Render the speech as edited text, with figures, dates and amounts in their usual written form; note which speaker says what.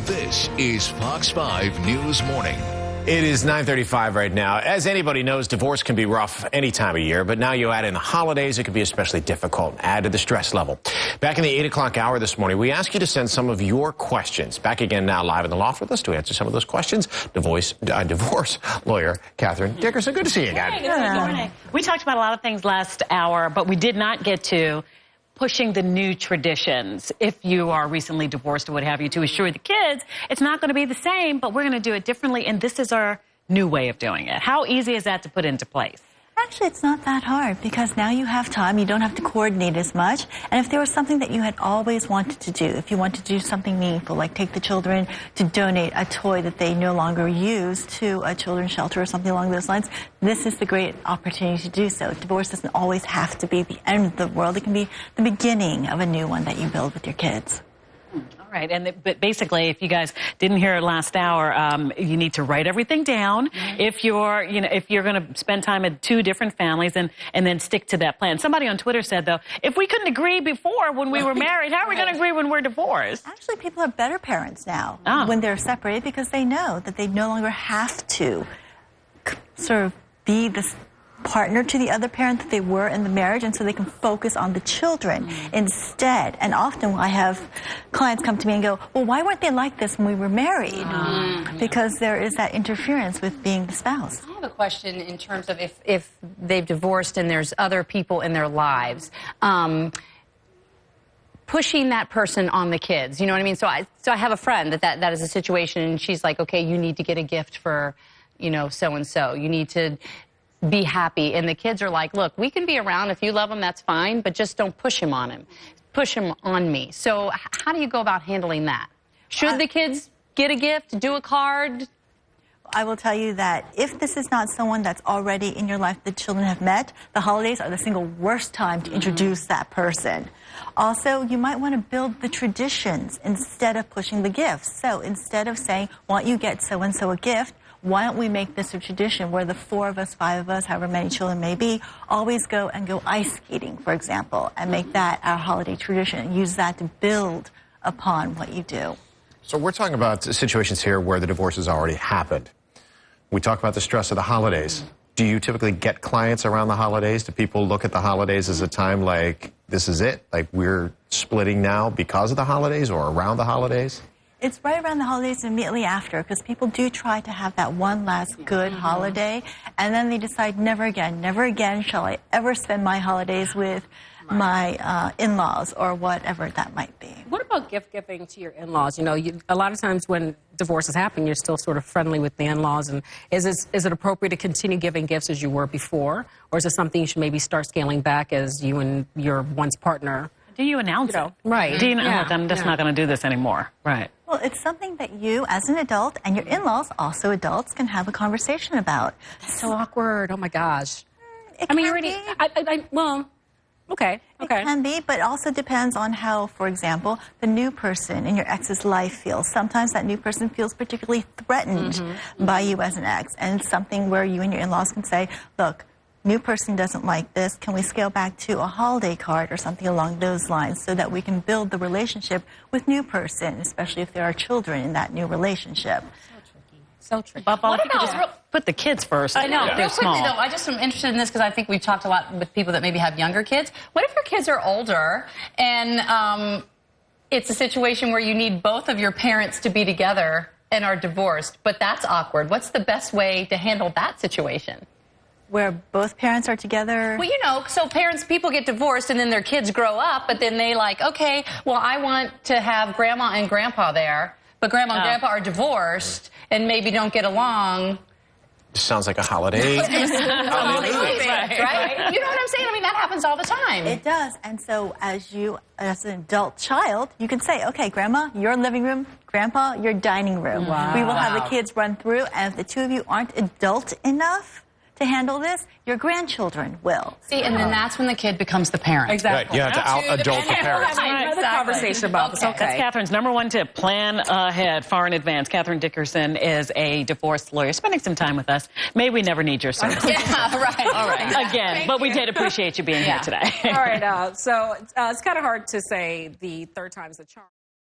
Speaker 1: This is Fox 5 News Morning.
Speaker 2: It is 9:35 right now. As anybody knows, divorce can be rough any time of year, but now you add in the holidays, it can be especially difficult. Add to the stress level. Back in the 8 o'clock hour this morning, we asked you to send some of your questions. Back again now live in the loft with us to answer some of those questions. Divorce lawyer Kathryn Dickerson. Good to see you again.
Speaker 3: Good morning. We talked about a lot of things last hour, but we did not get to pushing the new traditions. If you are recently divorced or what have you, to assure the kids it's not going to be the same, but we're going to do it differently, and this is our new way of doing it. How easy is that to put into place?
Speaker 4: Actually, it's not that hard because now you have time. You don't have to coordinate as much. And if there was something that you had always wanted to do, if you wanted to do something meaningful, like take the children to donate a toy that they no longer use to a children's shelter or something along those lines, this is the great opportunity to do so. Divorce doesn't always have to be the end of the world. It can be the beginning of a new one that you build with your kids.
Speaker 3: All right, but basically, if you guys didn't hear it last hour, you need to write everything down. If you're going to spend time at two different families, and then stick to that plan. Somebody on Twitter said, though, if we couldn't agree before when we were married, how are we going to agree when we're divorced?
Speaker 4: Actually, people are better parents now when they're separated because they know that they no longer have to sort of be this partner to the other parent that they were in the marriage, and so they can focus on the children instead. And often I have clients come to me and go, well, why weren't they like this when we were married? Because there is that interference with being the spouse.
Speaker 5: I have a question in terms of if they've divorced and there's other people in their lives. Pushing that person on the kids, you know what I mean? So I have a friend that is a situation, and she's like, okay, you need to get a gift for, so-and-so. You need to be happy. And the kids are like, look, we can be around. If you love him, that's fine, but just don't push him on him. Push him on me. So how do you go about handling that? Should the kids get a gift, do a card?
Speaker 4: I will tell you that if this is not someone that's already in your life that children have met, the holidays are the single worst time to introduce that person. Also, you might want to build the traditions instead of pushing the gifts. So instead of saying, why don't you get so-and-so a gift, why don't we make this a tradition where the 4 of us, 5 of us, however many children may be, always go ice skating, for example, and make that our holiday tradition and use that to build upon what you do.
Speaker 2: So we're talking about situations here where the divorce has already happened. We talk about the stress of the holidays. Do you typically get clients around the holidays? Do people look at the holidays as a time like, this is it? Like we're splitting now because of the holidays or around the holidays?
Speaker 4: It's right around the holidays and immediately after, because people do try to have that one last good holiday, and then they decide, never again shall I ever spend my holidays with my in-laws or whatever that might be.
Speaker 6: What about gift giving to your in-laws? A lot of times when divorces happen, you're still sort of friendly with the in-laws. And is it appropriate to continue giving gifts as you were before? Or is it something you should maybe start scaling back as you and your once partner?
Speaker 3: Do you announce it?
Speaker 6: Right.
Speaker 3: Do you know, look, I'm just not going to do this anymore. Right.
Speaker 4: Well, it's something that you, as an adult, and your in-laws, also adults, can have a conversation about.
Speaker 6: That's so awkward. Oh, my gosh.
Speaker 4: It can be.
Speaker 6: Well, okay.
Speaker 4: It can be, but it also depends on how, for example, the new person in your ex's life feels. Sometimes that new person feels particularly threatened by you as an ex, and it's something where you and your in-laws can say, look, new person doesn't like this. Can we scale back to a holiday card or something along those lines so that we can build the relationship with new person, especially if there are children in that new relationship?
Speaker 3: So tricky. What about put the kids first?
Speaker 5: I know.
Speaker 3: They're
Speaker 5: Real quickly,
Speaker 3: small.
Speaker 5: though, I just am interested in this because I think we've talked a lot with people that maybe have younger kids. What if your kids are older and it's a situation where you need both of your parents to be together and are divorced, but that's awkward? What's the best way to handle that situation?
Speaker 4: Where both parents are together?
Speaker 5: Well, so people get divorced and then their kids grow up, but then they okay, well, I want to have grandma and grandpa there, but grandma and grandpa are divorced and maybe don't get along.
Speaker 2: Sounds like a holiday.
Speaker 5: Right? You know what I'm saying? I mean, that happens all the time.
Speaker 4: It does. And so as an adult child, you can say, okay, grandma, your living room, grandpa, your dining room.
Speaker 6: Wow.
Speaker 4: We will have the kids run through, and if the two of you aren't adult enough to handle this, your grandchildren will.
Speaker 5: See, and then that's when the kid becomes the parent.
Speaker 6: Exactly.
Speaker 2: Right, you have to out-adult the parents.
Speaker 6: Another conversation about this. Okay.
Speaker 3: That's Kathryn's #1 tip. Plan ahead, far in advance. Kathryn Dickerson is a divorce lawyer, spending some time with us. May we never need your service.
Speaker 5: Yeah, right.
Speaker 3: All right. Again, but we did appreciate you being here today.
Speaker 6: All right. So it's kind of hard to say the third time's the charm.